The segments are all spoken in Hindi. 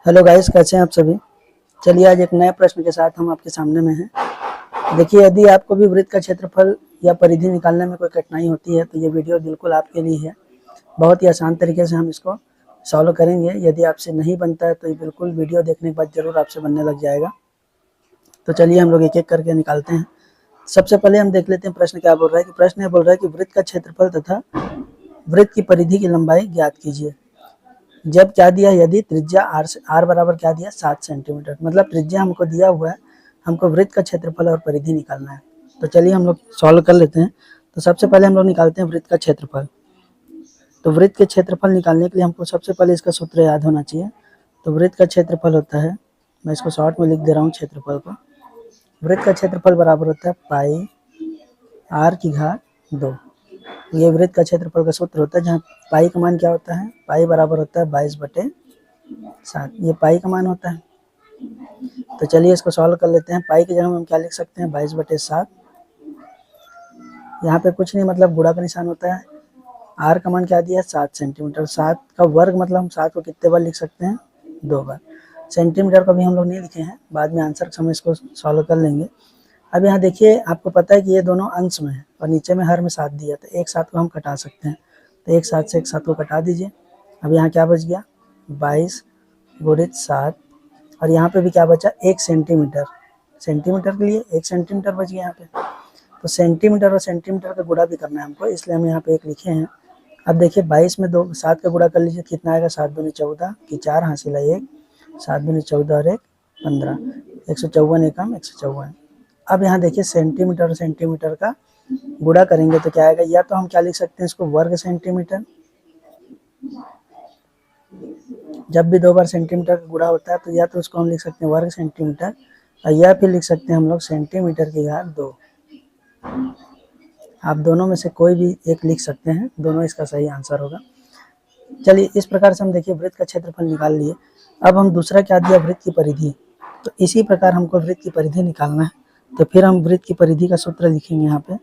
हेलो गाइस, कैसे हैं आप सभी। चलिए आज एक नए प्रश्न के साथ हम आपके सामने में हैं। देखिए, यदि आपको भी वृत्त का क्षेत्रफल या परिधि निकालने में कोई कठिनाई होती है तो ये वीडियो बिल्कुल आपके लिए है। बहुत ही आसान तरीके से हम इसको सॉल्व करेंगे। यदि आपसे नहीं बनता है तो ये बिल्कुल वीडियो देखने के बाद ज़रूर आपसे बनने लग जाएगा। तो चलिए हम लोग एक एक करके निकालते हैं। सबसे पहले हम देख लेते हैं प्रश्न क्या बोल रहा है। कि प्रश्न ये बोल रहा है कि वृत्त का क्षेत्रफल तथा वृत्त की परिधि की लंबाई ज्ञात कीजिए। जब क्या दिया, यदि त्रिज्या आर बराबर क्या दिया 7 सेंटीमीटर, मतलब त्रिज्या हमको दिया हुआ है, हमको वृत्त का क्षेत्रफल और परिधि निकालना है। तो चलिए हम लोग सॉल्व कर लेते हैं। तो सबसे पहले हम लोग निकालते हैं वृत्त का क्षेत्रफल। तो वृत्त के क्षेत्रफल निकालने के लिए हमको सबसे पहले इसका सूत्र याद होना चाहिए। तो वृत्त का क्षेत्रफल होता है, मैं इसको शॉर्ट में लिख दे रहा हूँ क्षेत्रफल को। वृत्त का क्षेत्रफल बराबर होता है पाई आर की घात 2। ये वृत्त का क्षेत्रफल का सूत्र होता है, जहाँ पाई का मान क्या होता है, पाई बराबर होता है 22/7। ये पाई का मान होता है। तो चलिए इसको सॉल्व कर लेते हैं। पाई की जगह हम क्या लिख सकते हैं, 22/7। यहाँ पे कुछ नहीं, मतलब गुणा का निशान होता है। आर का मान क्या दिया है 7 सेंटीमीटर। 7 का वर्ग मतलब हम 7 को कितने बार लिख सकते हैं, 2 बार। सेंटीमीटर को भी हम लोग नहीं लिखे हैं, बाद में आंसर समय इसको सॉल्व कर लेंगे। अब यहाँ देखिए, आपको पता है कि ये दोनों अंश में है और नीचे में हर में 7 दिया, तो एक 7 को हम कटा सकते हैं। तो एक 7 से एक 7 को कटा दीजिए। अब यहाँ क्या बच गया, 22 गुणित 7, और यहाँ पे भी क्या बचा, 1 सेंटीमीटर। सेंटीमीटर के लिए 1 सेंटीमीटर बच गया यहाँ पे। तो सेंटीमीटर और सेंटीमीटर का गुणा भी करना है हमको, इसलिए हम यहाँ पे 1 लिखे हैं। अब देखिए 22 में 7 का गुणा कर लीजिए, कितना आएगा, 7 दूनी 14 की 4 हासिल है 1, 7 दूनी 14 और 1 15, 154 एकम 154। अब यहाँ देखिए सेंटीमीटर और सेंटीमीटर का गुणा करेंगे तो क्या आएगा, या तो हम क्या लिख सकते हैं इसको वर्ग सेंटीमीटर। जब भी 2 बार सेंटीमीटर का गुणा होता है तो या तो उसको हम लिख सकते हैं वर्ग सेंटीमीटर, और या फिर लिख सकते हैं हम लोग सेंटीमीटर की घात 2। आप दोनों में से कोई भी एक लिख सकते हैं, दोनों इसका सही आंसर होगा। चलिए इस प्रकार से हम देखिए वृत्त का क्षेत्रफल निकाल लिए। अब हम दूसरा क्या दिया, वृत्त की परिधि। तो इसी प्रकार हमको वृत्त की परिधि निकालना है। तो फिर हम वृत्त की परिधि का सूत्र लिखेंगे यहाँ पे।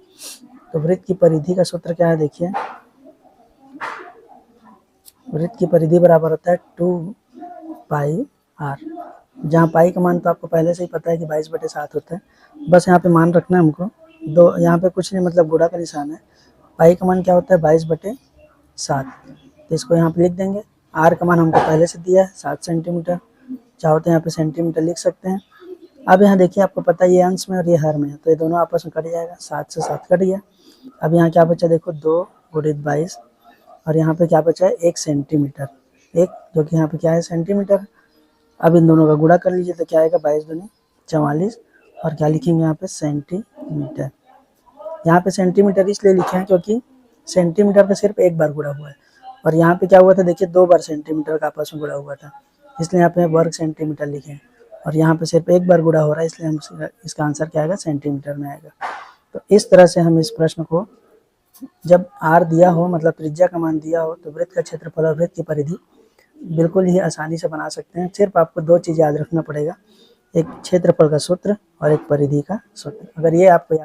तो वृत्त की परिधि का सूत्र क्या है, देखिए वृत्त की परिधि बराबर होता है 2 पाई आर, जहाँ पाई का मान तो आपको पहले से ही पता है कि 22/7 होता है। बस यहाँ पे मान रखना है हमको, दो यहाँ पे कुछ नहीं, मतलब गुणा का निशान है। पाई का मान क्या होता है 22/7, तो इसको यहाँ पे लिख देंगे। आर का मान हमको पहले से दिया है 7 सेंटीमीटर, चाहो तो यहाँ पे सेंटीमीटर लिख सकते हैं। अब यहाँ देखिए आपको पता है ये अंश में और ये हर में है, तो ये दोनों आपस में कट जाएगा, 7 से 7 कट गया। अब यहाँ क्या बचा, देखो 2 गुणित 22, और यहाँ पे क्या बचा है 1 सेंटीमीटर, एक जो कि यहाँ पे क्या है सेंटीमीटर। अब इन दोनों का गुणा कर लीजिए तो क्या आएगा, 22 दूनी 44, और क्या लिखेंगे यहाँ पे सेंटीमीटर। यहाँ पे सेंटीमीटर इसलिए लिखे हैं क्योंकि सेंटीमीटर का सिर्फ एक बार गुणा हुआ है, और यहाँ पे क्या हुआ था, देखिए 2 बार सेंटीमीटर का आपस में गुणा हुआ था, इसलिए यहाँ पे वर्ग सेंटीमीटर लिखे हैं। और यहाँ पे सिर्फ एक बार गुणा हो रहा है, इसलिए हम इसका आंसर क्या आएगा, सेंटीमीटर में आएगा। तो इस तरह से हम इस प्रश्न को, जब आर दिया हो मतलब त्रिज्या का मान दिया हो, तो वृत्त का क्षेत्रफल और वृत्त की परिधि बिल्कुल ही आसानी से बना सकते हैं। सिर्फ आपको 2 चीज़ याद रखना पड़ेगा, एक क्षेत्रफल का सूत्र और एक परिधि का सूत्र। अगर ये आपको